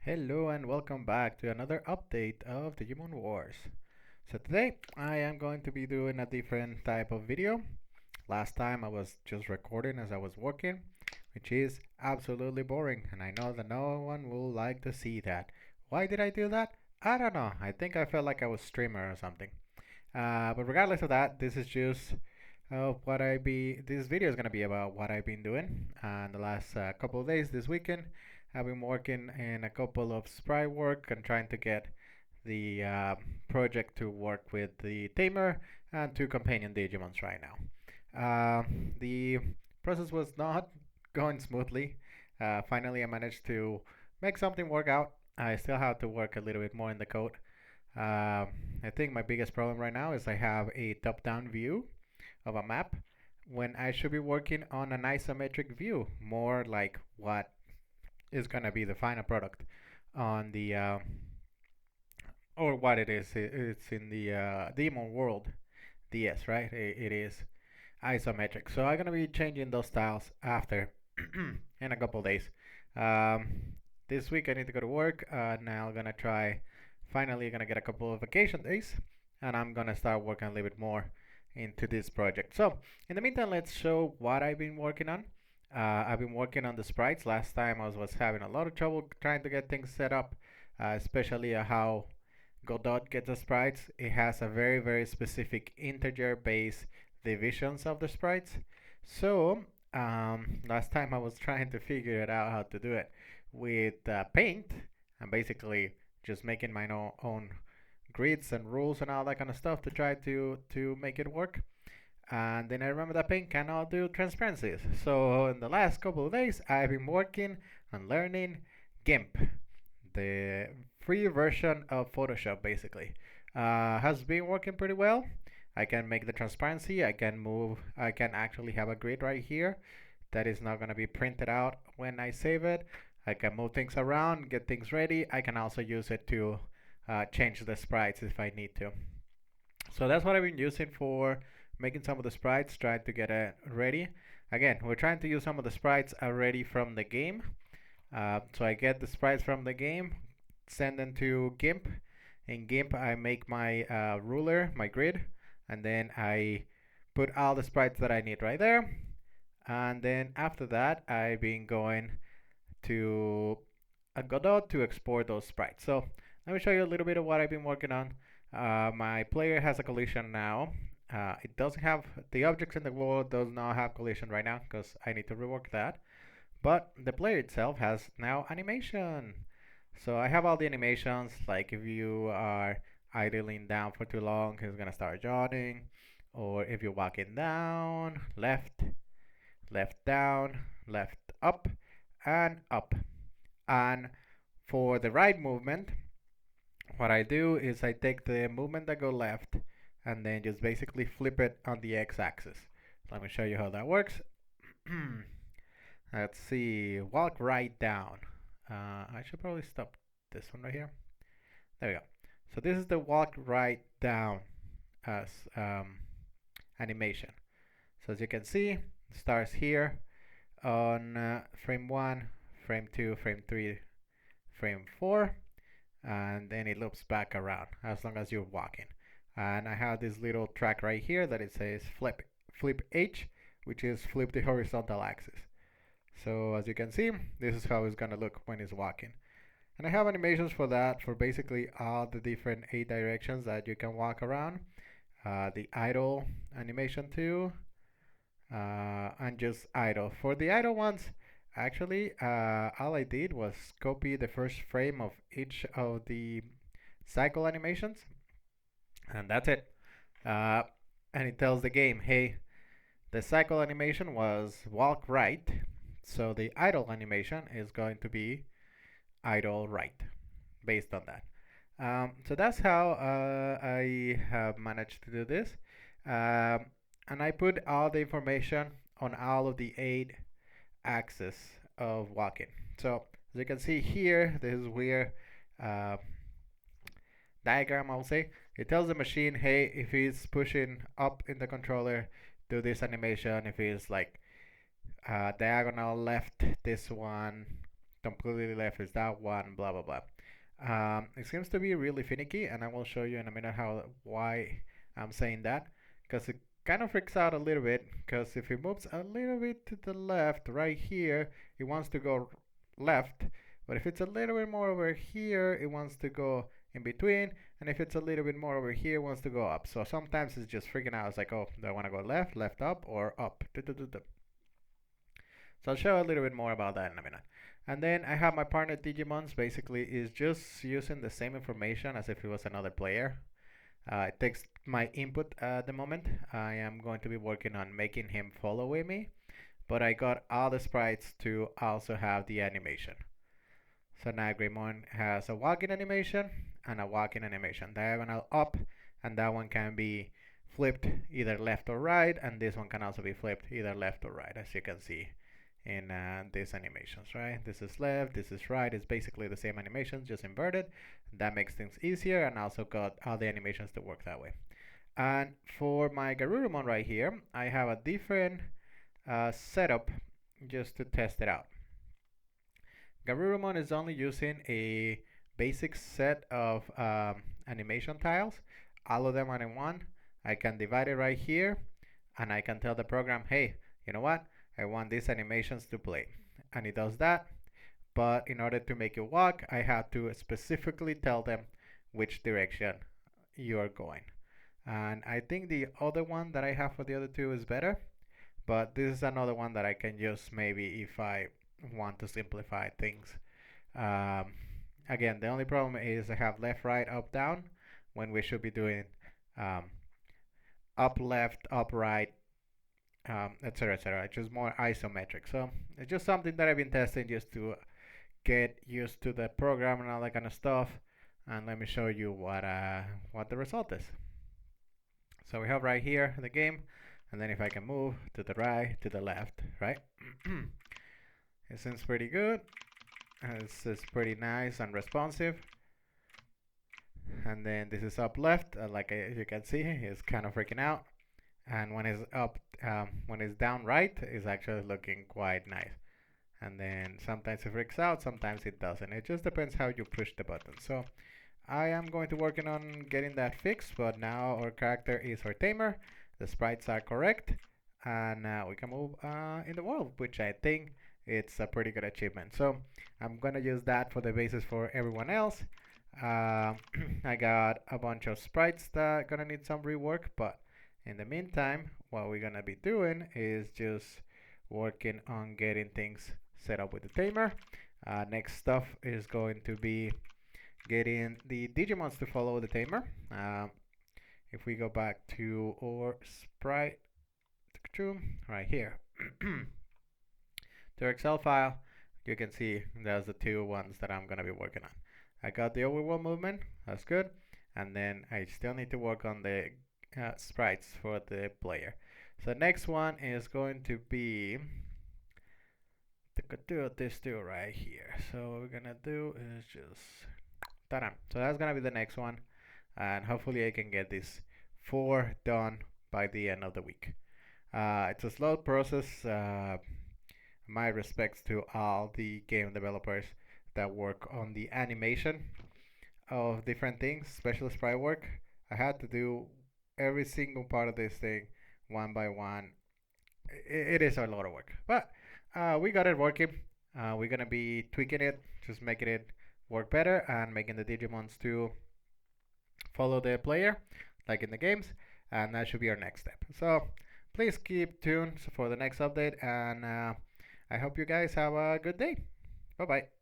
Hello and welcome back to another update of Digimon Wars. So today I am going to be doing a different type of video. Last time I was just recording as I was working, which is absolutely boring and I know that no one will like to see that. Why did I do that? I don't know. I think I felt like I was streamer or something. But regardless of that, this is just this video is gonna be about what I've been doing the last couple of days this weekend. I've been working in a couple of sprite work and trying to get the project to work with the tamer and two companion Digimons right now. The process was not going smoothly. Finally, I managed to make something work out. I still have to work a little bit more in the code. I think my biggest problem right now is I have a top-down view of a map when I should be working on an isometric view, more like what is gonna be the final product on the or what it is. It's in the Demon World DS, right? It is isometric. So I'm gonna be changing those styles after in a couple days. Um, this week I need to go to work. Now I'm gonna try. Finally, gonna get a couple of vacation days, and I'm gonna start working a little bit more into this project. So in the meantime, let's show what I've been working on. I've been working on the sprites. Last time I was having a lot of trouble trying to get things set up, especially how Godot gets the sprites. It has a very specific integer based divisions of the sprites. So last time I was trying to figure it out how to do it with Paint and basically just making my own grids and rules and all that kind of stuff to try to make it work. And then I remember that Paint cannot do transparencies. So in the last couple of days, I've been working on learning GIMP, the free version of Photoshop, basically. Has been working pretty well. I can make the transparency. I can move. I can actually have a grid right here that is not going to be printed out when I save it. I can move things around, get things ready. I can also use it to change the sprites if I need to. So that's what I've been using for making some of the sprites, trying to get it ready. Again, we're trying to use some of the sprites already from the game. So I get the sprites from the game, send them to GIMP. In GIMP, I make my ruler, my grid, and then I put all the sprites that I need right there. And then after that, I've been going to Godot to export those sprites. So let me show you a little bit of what I've been working on. My player has a collision now. It doesn't have the objects in the world does not have collision right now because I need to rework that. But the player itself has now animation. So I have all the animations, like if you are idling down for too long, he's gonna start yawning. Or if you're walking down, left, left down, left up, and up. And for the right movement, what I do is I take the movement that go left and then just basically flip it on the x-axis. Let me show you how that works. Let's see, walk right down. I should probably stop this one right here. There we go. So this is the walk right down as animation. So as you can see, it starts here on frame 1, frame 2, frame 3, frame 4, and then it loops back around as long as you're walking. And I have this little track right here that it says flip H, which is flip the horizontal axis. So as you can see, this is how it's gonna look when it's walking. And I have animations for that, for basically all the different 8 directions that you can walk around. The idle animation too, and just idle. For the idle ones, actually, all I did was copy the first frame of each of the cycle animations, and that's it. Uh, and it tells the game, hey, the cycle animation was walk right, so the idle animation is going to be idle right, based on that. So that's how I have managed to do this. And I put all the information on all of the 8 axes of walking. So as you can see here, this is where diagram, I'll say. It tells the machine, hey, if he's pushing up in the controller, do this animation. If he's like diagonal left, this one. completely left is that one, blah blah blah. It seems to be really finicky, and I will show you in a minute how why I'm saying that, because it kind of freaks out a little bit. Because if it moves a little bit to the left, right here, it wants to go left, but if it's a little bit more over here, it wants to go in between, and if it's a little bit more over here, it wants to go up. So sometimes it's just freaking out. It's like, oh, do I want to go left, left up, or up? So I'll show a little bit more about that in a minute. And then I have my partner Digimons. Basically, is just using the same information as if it was another player. It takes my input at the moment. I am going to be working on making him follow with me, but I got all the sprites to also have the animation. So now Greymon has a walking animation and a walking animation. Diagonal up, and that one can be flipped either left or right, and this one can also be flipped either left or right, as you can see in these animations, right? This is left, this is right. It's basically the same animations, just inverted. That makes things easier, and also got all the animations to work that way. And for my Garurumon right here, I have a different setup just to test it out. Garurumon is only using a basic set of animation tiles. All of them are in one. I can divide it right here, and I can tell the program, hey, you know what? I want these animations to play. And it does that. But in order to make it walk, I have to specifically tell them which direction you are going. And I think the other one that I have for the other two is better. But this is another one that I can use maybe if I want to simplify things. Um, Again, the only problem is I have left, right, up, down when we should be doing um, up, left, up, right, etc., etc. It's just more isometric. So it's just something that I've been testing just to get used to the program and all that kind of stuff. And let me show you what the result is. So we have right here the game, and then if I can move to the right, to the left, right? It seems pretty good. It's pretty nice and responsive. And then this is up left, like you can see, it's kind of freaking out. And when it's up, when it's down right, it's actually looking quite nice. And then sometimes it freaks out, sometimes it doesn't. It just depends how you push the button. So I am going to working on getting that fixed, but now our character is our tamer. The sprites are correct, and we can move in the world, which I think it's a pretty good achievement. So I'm gonna use that for the basis for everyone else. I got a bunch of sprites that are gonna need some rework, but in the meantime, what we're gonna be doing is just working on getting things set up with the tamer. Next stuff is going to be getting the Digimons to follow the tamer. If we go back to our sprite right here to our Excel file, you can see there's the two ones that I'm gonna be working on. I got the overworld movement, that's good, and then I still need to work on the sprites for the player. So next one is going to be this two right here. So what we're gonna do is just ta-da. So that's gonna be the next one, and hopefully I can get these 4 done by the end of the week. It's a slow process. My respects to all the game developers that work on the animation of different things, especially sprite work. I had to do every single part of this thing one by one. It is a lot of work, but we got it working. We're gonna be tweaking it, just making it work better and making the Digimons to follow the player like in the games, and that should be our next step. So please keep tuned for the next update, and I hope you guys have a good day. Bye bye.